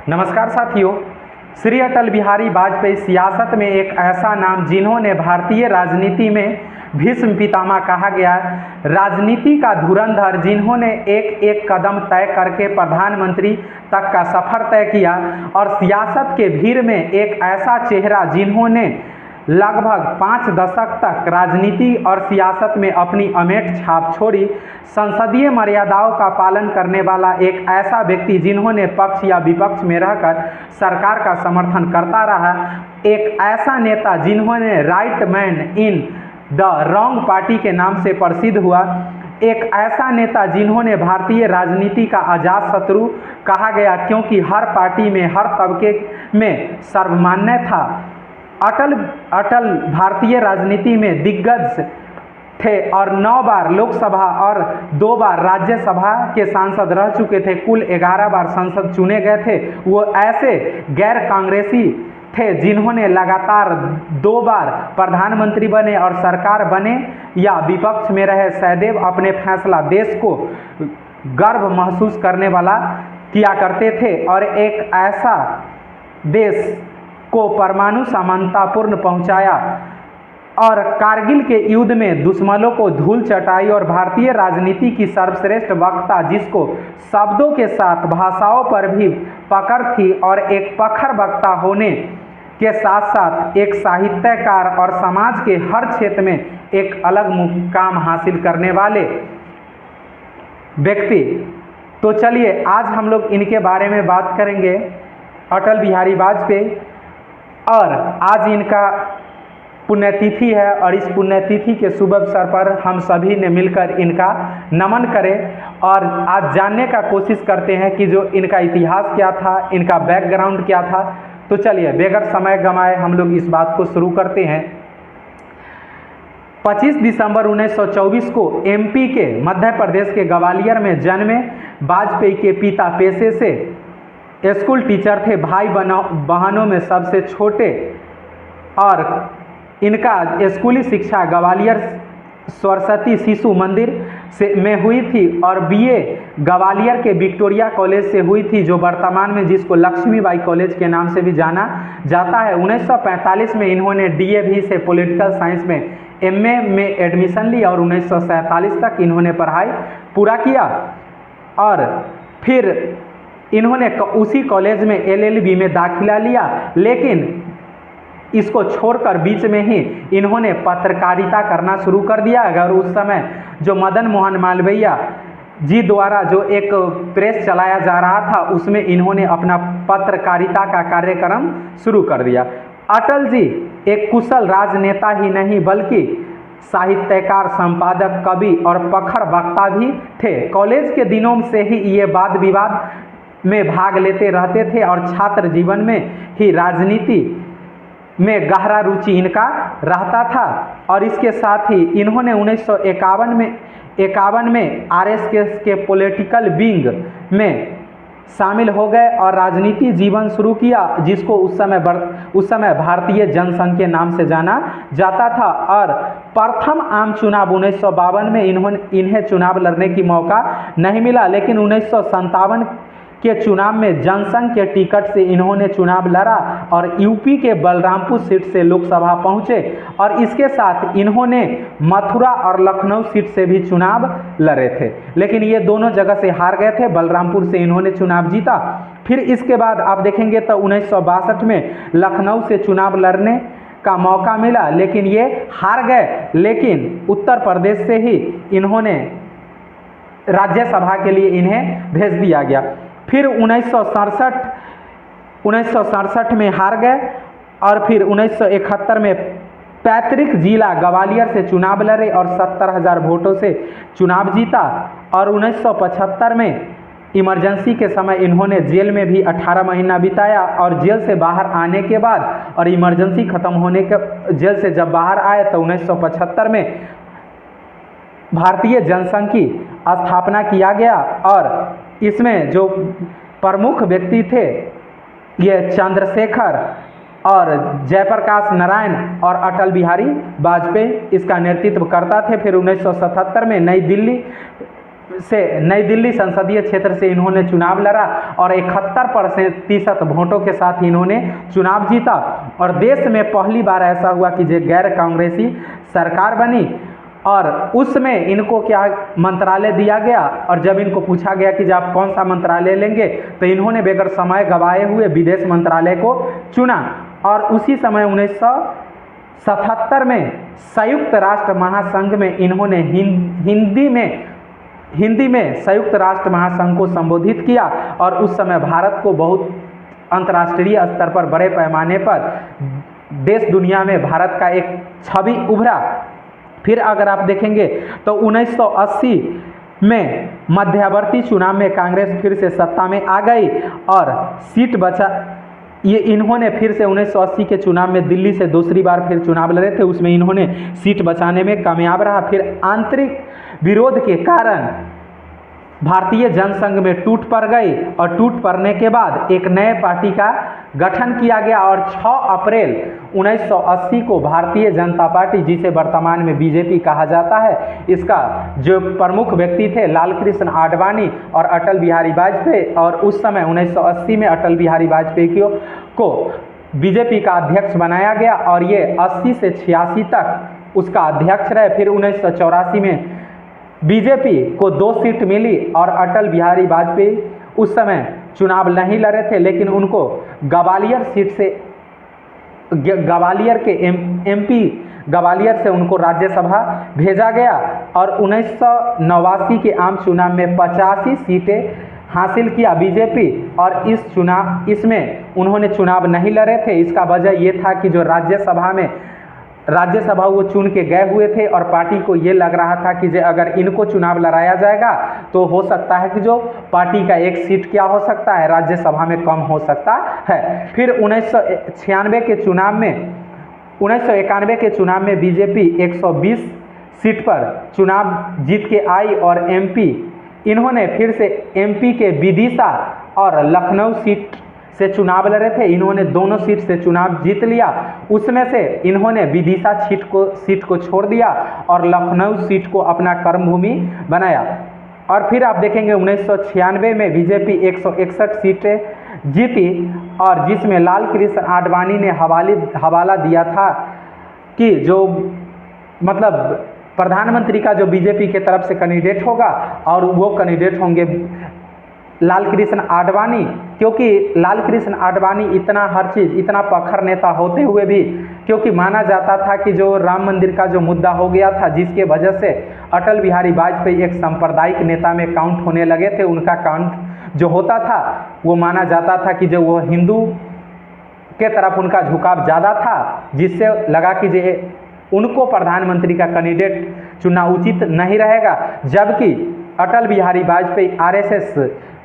नमस्कार साथियों। श्री अटल बिहारी वाजपेयी सियासत में एक ऐसा नाम जिन्होंने भारतीय राजनीति में भीष्म पितामह कहा गया, राजनीति का धुरंधर, जिन्होंने एक एक कदम तय करके प्रधानमंत्री तक का सफर तय किया, और सियासत के भीड़ में एक ऐसा चेहरा जिन्होंने लगभग 5 दशक तक राजनीति और सियासत में अपनी अमेट छाप छोड़ी, संसदीय मर्यादाओं का पालन करने वाला एक ऐसा व्यक्ति जिन्होंने पक्ष या विपक्ष में रहकर सरकार का समर्थन करता रहा, एक ऐसा नेता जिन्होंने right man in the wrong party के नाम से प्रसिद्ध हुआ, एक ऐसा नेता जिन्होंने भारतीय राजनीति का अजात शत्रु कहा गया क्योंकि हर पार्टी में हर तबके में सर्वमान्य था। अटल भारतीय राजनीति में दिग्गज थे और 9 बार लोकसभा और 2 बार राज्यसभा के सांसद रह चुके थे। कुल 11 बार संसद चुने गए थे। वो ऐसे गैर कांग्रेसी थे जिन्होंने लगातार 2 बार प्रधानमंत्री बने और सरकार बने या विपक्ष में रहे, सदैव अपने फैसला देश को गर्व महसूस करने वाला किया करते थे और एक ऐसा देश को परमाणु समानतापूर्ण पहुंचाया और कारगिल के युद्ध में दुश्मनों को धूल चटाई, और भारतीय राजनीति की सर्वश्रेष्ठ वक्ता जिसको शब्दों के साथ भाषाओं पर भी पकड़ थी और एक प्रखर वक्ता होने के साथ साथ एक साहित्यकार और समाज के हर क्षेत्र में एक अलग मुकाम हासिल करने वाले व्यक्ति। तो चलिए आज हम लोग इनके बारे में बात करेंगे, अटल बिहारी वाजपेयी। और आज इनका पुण्यतिथि है और इस पुण्यतिथि के शुभ अवसर पर हम सभी ने मिलकर इनका नमन करें और आज जानने का कोशिश करते हैं कि जो इनका इतिहास क्या था, इनका बैकग्राउंड क्या था। तो चलिए बगैर समय गंवाए हम लोग इस बात को शुरू करते हैं। 25 दिसंबर 1924 को एमपी के मध्य प्रदेश के ग्वालियर में जन्मे वाजपेयी के पिता पेशे से स्कूल टीचर थे, भाई बहनों में सबसे छोटे, और इनका स्कूली शिक्षा ग्वालियर सरस्वती शिशु मंदिर में हुई थी और बीए ग्वालियर के विक्टोरिया कॉलेज से हुई थी, जो वर्तमान में जिसको लक्ष्मीबाई कॉलेज के नाम से भी जाना जाता है। 1945 में इन्होंने डीएवी से पॉलिटिकल साइंस में एमए में एडमिशन ली और 1947 तक इन्होंने पढ़ाई पूरा किया और फिर इन्होंने उसी कॉलेज में एलएलबी में दाखिला लिया, लेकिन इसको छोड़कर बीच में ही इन्होंने पत्रकारिता करना शुरू कर दिया। अगर उस समय जो मदन मोहन मालवीय जी द्वारा जो एक प्रेस चलाया जा रहा था उसमें इन्होंने अपना पत्रकारिता का कार्यक्रम शुरू कर दिया। अटल जी एक कुशल राजनेता ही नहीं बल्कि साहित्यकार, संपादक, कवि और प्रखर वक्ता भी थे। कॉलेज के दिनों से ही ये वाद विवाद में भाग लेते रहते थे और छात्र जीवन में ही राजनीति में गहरा रुचि इनका रहता था। और इसके साथ ही इन्होंने 1951 में आरएसएस के पॉलिटिकल विंग में शामिल हो गए और राजनीति जीवन शुरू किया, जिसको उस समय भारतीय जनसंघ के नाम से जाना जाता था। और प्रथम आम चुनाव 1952 में इन्हें चुनाव लड़ने की मौका नहीं मिला, लेकिन 1957 के चुनाव में जनसंघ के टिकट से इन्होंने चुनाव लड़ा और यूपी के बलरामपुर सीट से लोकसभा पहुंचे, और इसके साथ इन्होंने मथुरा और लखनऊ सीट से भी चुनाव लड़े थे, लेकिन ये दोनों जगह से हार गए थे। बलरामपुर से इन्होंने चुनाव जीता। फिर इसके बाद आप देखेंगे तो 1962 में लखनऊ से चुनाव लड़ने का मौका मिला, लेकिन ये हार गए। लेकिन उत्तर प्रदेश से ही इन्होंने राज्यसभा के लिए इन्हें भेज दिया गया। फिर 1967 में हार गए और फिर 1971 में पैतृक जिला ग्वालियर से चुनाव लड़े और 70,000 वोटों से चुनाव जीता। और 1975 में इमरजेंसी के समय इन्होंने जेल में भी 18 महीना बिताया, और जेल से बाहर आने के बाद और इमरजेंसी खत्म होने के जेल से जब बाहर आए तो 1975 में भारतीय जनसंघ की स्थापना किया गया। और इसमें जो प्रमुख व्यक्ति थे ये चंद्रशेखर और जयप्रकाश नारायण और अटल बिहारी वाजपेयी इसका नेतृत्व करता थे। फिर 1977 में नई दिल्ली से नई दिल्ली संसदीय क्षेत्र से इन्होंने चुनाव लड़ा और 71% वोटों के साथ इन्होंने चुनाव जीता। और देश में पहली बार ऐसा हुआ कि जो गैर कांग्रेसी सरकार बनी और उसमें इनको क्या मंत्रालय दिया गया। और जब इनको पूछा गया कि जब आप कौन सा मंत्रालय लेंगे तो इन्होंने बगैर समय गवाए हुए विदेश मंत्रालय को चुना। और उसी समय 1977 में संयुक्त राष्ट्र महासंघ में इन्होंने हिंदी में संयुक्त राष्ट्र महासंघ को संबोधित किया। और उस समय भारत को बहुत अंतर्राष्ट्रीय स्तर पर बड़े पैमाने पर देश दुनिया में भारत का एक छवि उभरा। फिर अगर आप देखेंगे तो 1980 में मध्यवर्ती चुनाव में कांग्रेस फिर से सत्ता में आ गई और सीट बचा। ये इन्होंने फिर से 1980 के चुनाव में दिल्ली से दूसरी बार फिर चुनाव लड़े थे, उसमें इन्होंने सीट बचाने में कामयाब रहा। फिर आंतरिक विरोध के कारण भारतीय जनसंघ में टूट पड़ गई और टूट पड़ने के बाद एक नए पार्टी का गठन किया गया और 6 अप्रैल 1980 को भारतीय जनता पार्टी, जिसे वर्तमान में बीजेपी कहा जाता है, इसका जो प्रमुख व्यक्ति थे लाल कृष्ण आडवाणी और अटल बिहारी वाजपेयी। और उस समय 1980 में अटल बिहारी वाजपेयी को बीजेपी का अध्यक्ष बनाया गया और ये 80 से 86 तक उसका अध्यक्ष रहे। फिर 1984 में बीजेपी को 2 सीट मिली और अटल बिहारी वाजपेयी उस समय चुनाव नहीं लड़े थे, लेकिन उनको ग्वालियर सीट से ग्वालियर के एमपी ग्वालियर से उनको राज्यसभा भेजा गया। और 1989 के आम चुनाव में 85 सीटें हासिल किया बीजेपी। और इसमें उन्होंने चुनाव नहीं लड़े थे। इसका वजह ये था कि जो राज्यसभा वो चुन के गए हुए थे और पार्टी को ये लग रहा था कि अगर इनको चुनाव लड़ाया जाएगा तो हो सकता है कि जो पार्टी का एक सीट क्या हो सकता है, राज्यसभा में कम हो सकता है। फिर 1991 के चुनाव में बीजेपी 120 सीट पर चुनाव जीत के आई और इन्होंने फिर से एमपी के विदिशा और लखनऊ सीट से चुनाव लड़े थे। इन्होंने दोनों सीट से चुनाव जीत लिया। उसमें से इन्होंने विदिशा सीट को छोड़ दिया और लखनऊ सीट को अपना कर्मभूमि बनाया। और फिर आप देखेंगे 1996 में बीजेपी 161 सीटें जीती और जिसमें लाल कृष्ण आडवाणी ने हवाला दिया था कि जो मतलब प्रधानमंत्री का जो बीजेपी के तरफ से कैंडिडेट होगा और वो कैंडिडेट होंगे लाल कृष्ण आडवाणी। क्योंकि लाल कृष्ण आडवाणी इतना प्रखर नेता होते हुए भी, क्योंकि माना जाता था कि जो राम मंदिर का जो मुद्दा हो गया था, जिसके वजह से अटल बिहारी वाजपेयी एक सांप्रदायिक नेता में काउंट होने लगे थे, उनका काउंट जो होता था वो माना जाता था कि जो वो हिंदू के तरफ उनका झुकाव ज़्यादा था, जिससे लगा कि उनको प्रधानमंत्री का कैंडिडेट चुनना उचित नहीं रहेगा। जबकि अटल बिहारी वाजपेयी आरएसएस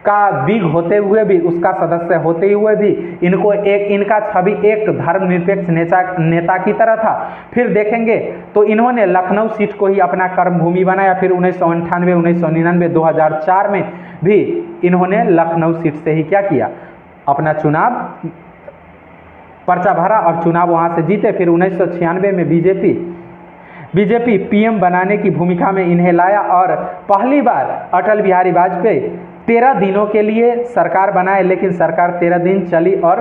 का बिग होते हुए भी, उसका सदस्य होते हुए भी इनका छवि एक धर्मनिरपेक्ष नेता की तरह था। फिर देखेंगे तो इन्होंने लखनऊ सीट को ही अपना कर्मभूमि बनाया। फिर 1998, 1999, 2004 में भी इन्होंने लखनऊ सीट से ही क्या किया, अपना चुनाव पर्चा भरा और चुनाव वहाँ से जीते। फिर 1996 में बीजेपी पीएम बनाने की भूमिका में इन्हें लाया और पहली बार अटल बिहारी वाजपेयी 13 दिनों के लिए सरकार बनाए, लेकिन सरकार 13 दिन चली और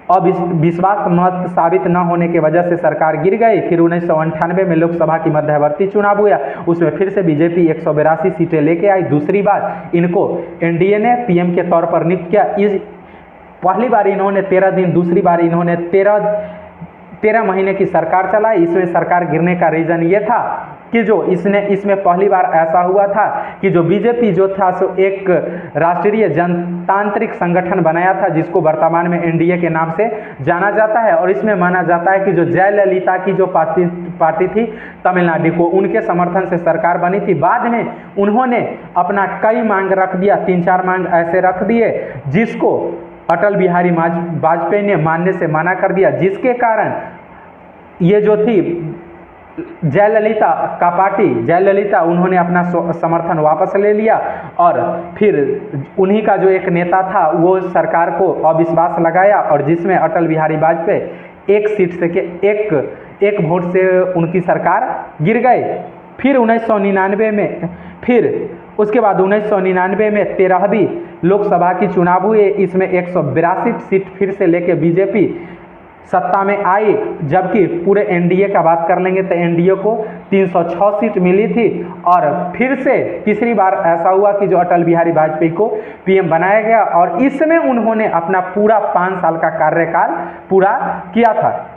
विश्वास मत साबित न होने की वजह से सरकार गिर गई। फिर 1998 में लोकसभा की मध्यवर्ती चुनाव हुआ, उसमें फिर से बीजेपी 182 सीटें लेके आई। दूसरी बार इनको एनडीए ने पीएम के तौर पर नियुक्त किया। पहली बार इन्होंने 13 दिन, दूसरी बार इन्होंने 13 महीने की सरकार चलाई। इसमें सरकार गिरने का रीज़न ये था कि जो इसमें पहली बार ऐसा हुआ था कि जो बीजेपी जो था सो एक राष्ट्रीय जनतांत्रिक संगठन बनाया था, जिसको वर्तमान में एनडीए के नाम से जाना जाता है। और इसमें माना जाता है कि जो जयललिता की जो पार्टी थी तमिलनाडु को, उनके समर्थन से सरकार बनी थी। बाद में उन्होंने अपना कई मांग रख दिया, 3-4 मांग ऐसे रख दिए जिसको अटल बिहारी वाजपेयी ने मानने से मना कर दिया, जिसके कारण ये जो थी जयललिता का पार्टी, जयललिता उन्होंने अपना समर्थन वापस ले लिया और फिर उन्हीं का जो एक नेता था वो सरकार को अविश्वास लगाया और जिसमें अटल बिहारी वाजपेयी एक सीट से एक वोट से उनकी सरकार गिर गई। फिर 1999 में फिर उसके बाद 1999 में 13वीं लोकसभा की चुनाव हुए, इसमें 182 सीट फिर से लेके बीजेपी सत्ता में आई, जबकि पूरे एनडीए का बात कर लेंगे तो एनडीए को 306 सीट मिली थी। और फिर से तीसरी बार ऐसा हुआ कि जो अटल बिहारी वाजपेयी को पीएम बनाया गया और इसमें उन्होंने अपना पूरा 5 साल का कार्यकाल पूरा किया था।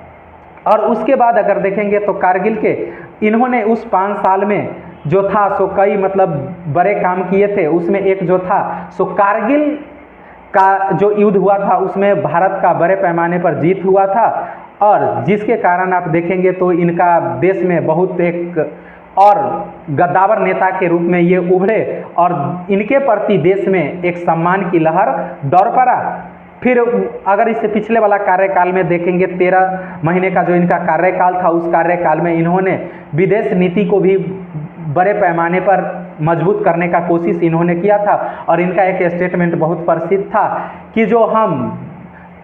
और उसके बाद अगर देखेंगे तो कारगिल के इन्होंने उस 5 साल में जो था सो कई मतलब बड़े काम किए थे। उसमें एक जो था सो कारगिल का जो युद्ध हुआ था उसमें भारत का बड़े पैमाने पर जीत हुआ था, और जिसके कारण आप देखेंगे तो इनका देश में बहुत एक और गद्दावर नेता के रूप में ये उभरे और इनके प्रति देश में एक सम्मान की लहर दौड़ पड़ा। फिर अगर इससे पिछले वाला कार्यकाल में देखेंगे 13 महीने का जो इनका कार्यकाल था, उस कार्यकाल में इन्होंने विदेश नीति को भी बड़े पैमाने पर मजबूत करने का कोशिश इन्होंने किया था। और इनका एक स्टेटमेंट बहुत प्रसिद्ध था कि जो हम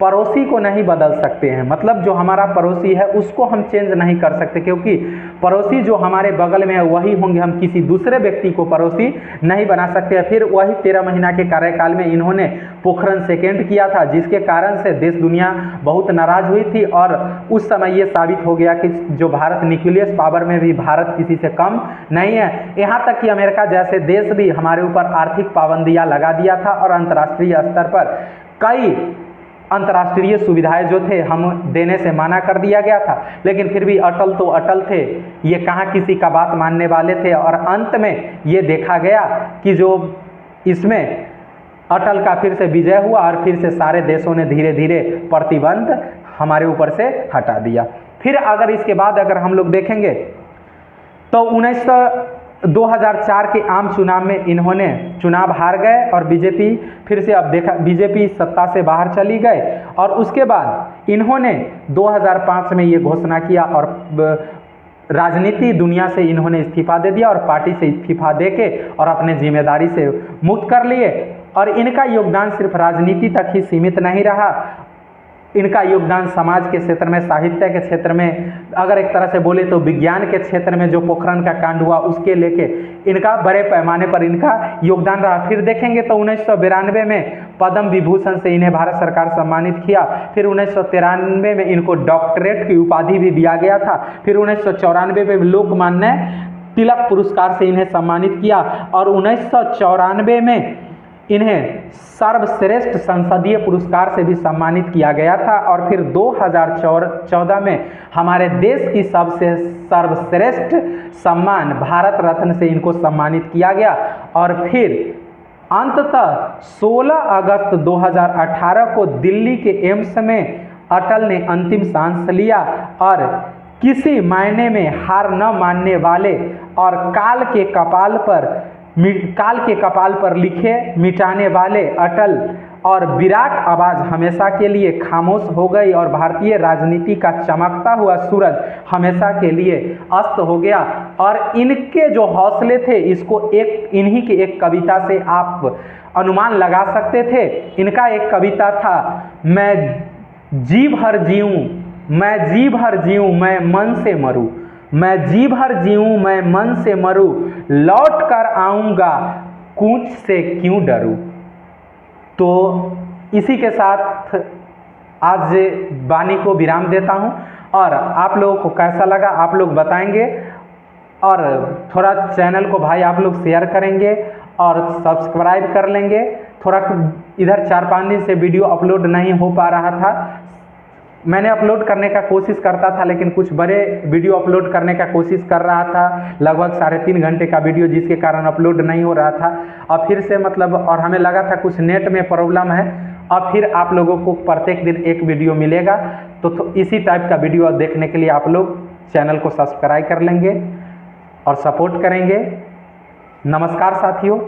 पड़ोसी को नहीं बदल सकते हैं, मतलब जो हमारा पड़ोसी है उसको हम चेंज नहीं कर सकते, क्योंकि पड़ोसी जो हमारे बगल में है वही होंगे, हम किसी दूसरे व्यक्ति को पड़ोसी नहीं बना सकते। फिर वही 13 महीना के कार्यकाल में इन्होंने पोखरण सेकेंड किया था, जिसके कारण से देश दुनिया बहुत नाराज हुई थी। और उस समय ये साबित हो गया कि जो भारत न्यूक्लियर पावर में भी भारत किसी से कम नहीं है। यहाँ तक कि अमेरिका जैसे देश भी हमारे ऊपर आर्थिक पाबंदियाँ लगा दिया था और अंतर्राष्ट्रीय स्तर पर कई अंतर्राष्ट्रीय सुविधाएं जो थे हम देने से मना कर दिया गया था। लेकिन फिर भी अटल तो अटल थे, ये कहाँ किसी का बात मानने वाले थे। और अंत में ये देखा गया कि जो इसमें अटल का फिर से विजय हुआ और फिर से सारे देशों ने धीरे धीरे प्रतिबंध हमारे ऊपर से हटा दिया। फिर अगर इसके बाद अगर हम लोग देखेंगे तो 2004 के आम चुनाव में इन्होंने चुनाव हार गए और बीजेपी फिर से अब देखा बीजेपी सत्ता से बाहर चली गए। और उसके बाद इन्होंने 2005 में ये घोषणा किया और राजनीति दुनिया से इन्होंने इस्तीफा दे दिया और पार्टी से इस्तीफा देके और अपने जिम्मेदारी से मुक्त कर लिए। और इनका योगदान सिर्फ राजनीति तक ही सीमित नहीं रहा, इनका योगदान समाज के क्षेत्र में, साहित्य के क्षेत्र में, अगर एक तरह से बोले तो विज्ञान के क्षेत्र में जो पोखरण का कांड हुआ उसके लेके इनका बड़े पैमाने पर इनका योगदान रहा। फिर देखेंगे तो 1992 में पद्म विभूषण से इन्हें भारत सरकार सम्मानित किया। फिर 1993 में इनको डॉक्टरेट की उपाधि भी दिया गया था। फिर 1994 में लोकमान्य तिलक पुरस्कार से इन्हें सम्मानित किया और 1994 में इन्हें सर्वश्रेष्ठ संसदीय पुरस्कार से भी सम्मानित किया गया था। और फिर 2014 में हमारे देश की सबसे सर्वश्रेष्ठ सम्मान भारत रत्न से इनको सम्मानित किया गया। और फिर अंततः 16 अगस्त 2018 को दिल्ली के एम्स में अटल ने अंतिम सांस लिया और किसी मायने में हार न मानने वाले और काल के कपाल पर लिखे मिटाने वाले अटल और विराट आवाज हमेशा के लिए खामोश हो गई और भारतीय राजनीति का चमकता हुआ सूरज हमेशा के लिए अस्त हो गया। और इनके जो हौसले थे इसको इन्हीं की एक कविता से आप अनुमान लगा सकते थे। इनका एक कविता था, मैं जी भर जीऊँ मैं मन से मरूं, मैं जी भर जीऊँ मैं मन से मरूं, लौट कर आऊँगा कूच से क्यों डरूं। तो इसी के साथ आज वाणी को विराम देता हूं और आप लोगों को कैसा लगा आप लोग बताएंगे और थोड़ा चैनल को भाई आप लोग शेयर करेंगे और सब्सक्राइब कर लेंगे। थोड़ा इधर 4-5 दिन से वीडियो अपलोड नहीं हो पा रहा था, मैंने अपलोड करने का कोशिश करता था लेकिन कुछ बड़े वीडियो अपलोड करने का कोशिश कर रहा था, लगभग 3.5 घंटे का वीडियो, जिसके कारण अपलोड नहीं हो रहा था। अब फिर से मतलब और हमें लगा था कुछ नेट में प्रॉब्लम है। अब फिर आप लोगों को प्रत्येक दिन एक वीडियो मिलेगा, तो इसी टाइप का वीडियो देखने के लिए आप लोग चैनल को सब्सक्राइब कर लेंगे और सपोर्ट करेंगे। नमस्कार साथियों।